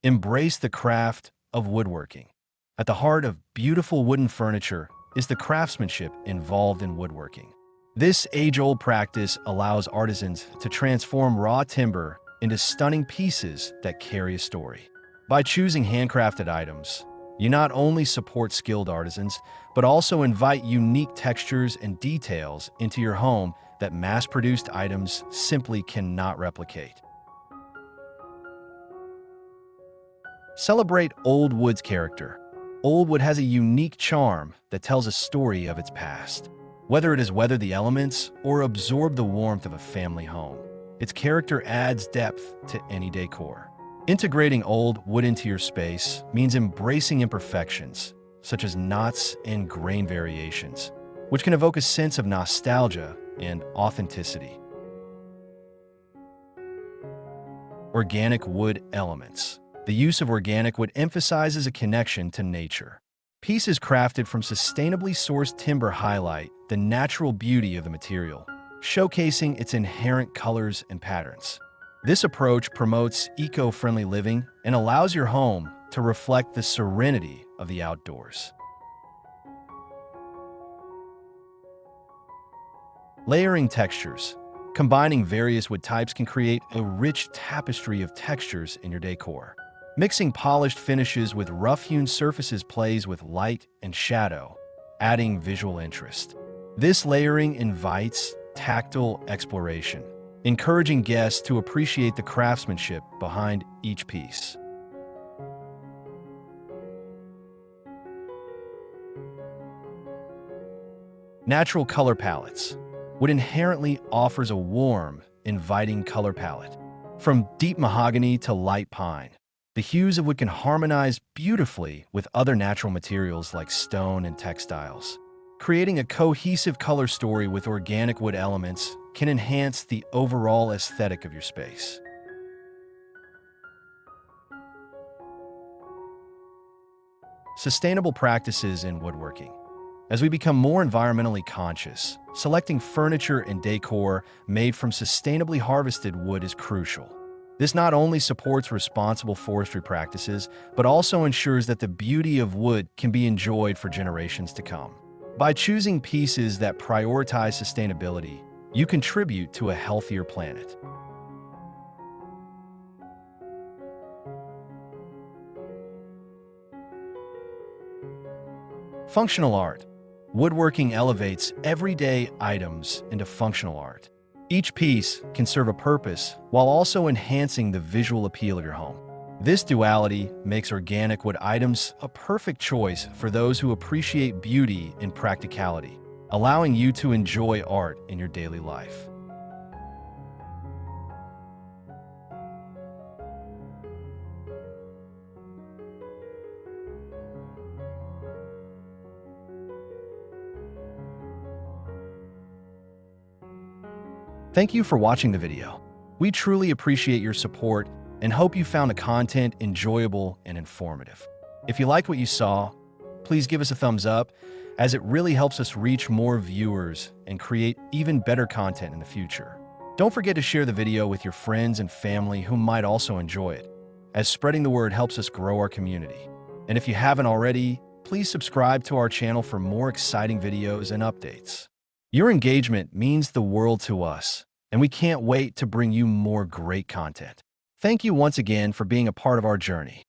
Embrace the craft of woodworking. At the heart of beautiful wooden furniture is the craftsmanship involved in woodworking. This age-old practice allows artisans to transform raw timber into stunning pieces that carry a story. By choosing handcrafted items, you not only support skilled artisans, but also invite unique textures and details into your home that mass-produced items simply cannot replicate. Celebrate old wood's character. Old wood has a unique charm that tells a story of its past. Whether it has weathered the elements or absorbed the warmth of a family home, its character adds depth to any decor. Integrating old wood into your space means embracing imperfections, such as knots and grain variations, which can evoke a sense of nostalgia and authenticity. Organic wood elements. The use of organic wood emphasizes a connection to nature. Pieces crafted from sustainably sourced timber highlight the natural beauty of the material, showcasing its inherent colors and patterns. This approach promotes eco-friendly living and allows your home to reflect the serenity of the outdoors. Layering textures. Combining various wood types can create a rich tapestry of textures in your decor. Mixing polished finishes with rough-hewn surfaces plays with light and shadow, adding visual interest. This layering invites tactile exploration, encouraging guests to appreciate the craftsmanship behind each piece. Natural color palettes. Wood inherently offers a warm, inviting color palette. From deep mahogany to light pine, the hues of wood can harmonize beautifully with other natural materials like stone and textiles. Creating a cohesive color story with organic wood elements can enhance the overall aesthetic of your space. Sustainable practices in woodworking. As we become more environmentally conscious, selecting furniture and decor made from sustainably harvested wood is crucial. This not only supports responsible forestry practices, but also ensures that the beauty of wood can be enjoyed for generations to come. By choosing pieces that prioritize sustainability, you contribute to a healthier planet. Functional art. Woodworking elevates everyday items into functional art. Each piece can serve a purpose while also enhancing the visual appeal of your home. This duality makes organic wood items a perfect choice for those who appreciate beauty and practicality, allowing you to enjoy art in your daily life. Thank you for watching the video. We truly appreciate your support and hope you found the content enjoyable and informative. If you liked what you saw, please give us a thumbs up, as it really helps us reach more viewers and create even better content in the future. Don't forget to share the video with your friends and family who might also enjoy it, as spreading the word helps us grow our community. And if you haven't already, please subscribe to our channel for more exciting videos and updates. Your engagement means the world to us, and we can't wait to bring you more great content. Thank you once again for being a part of our journey.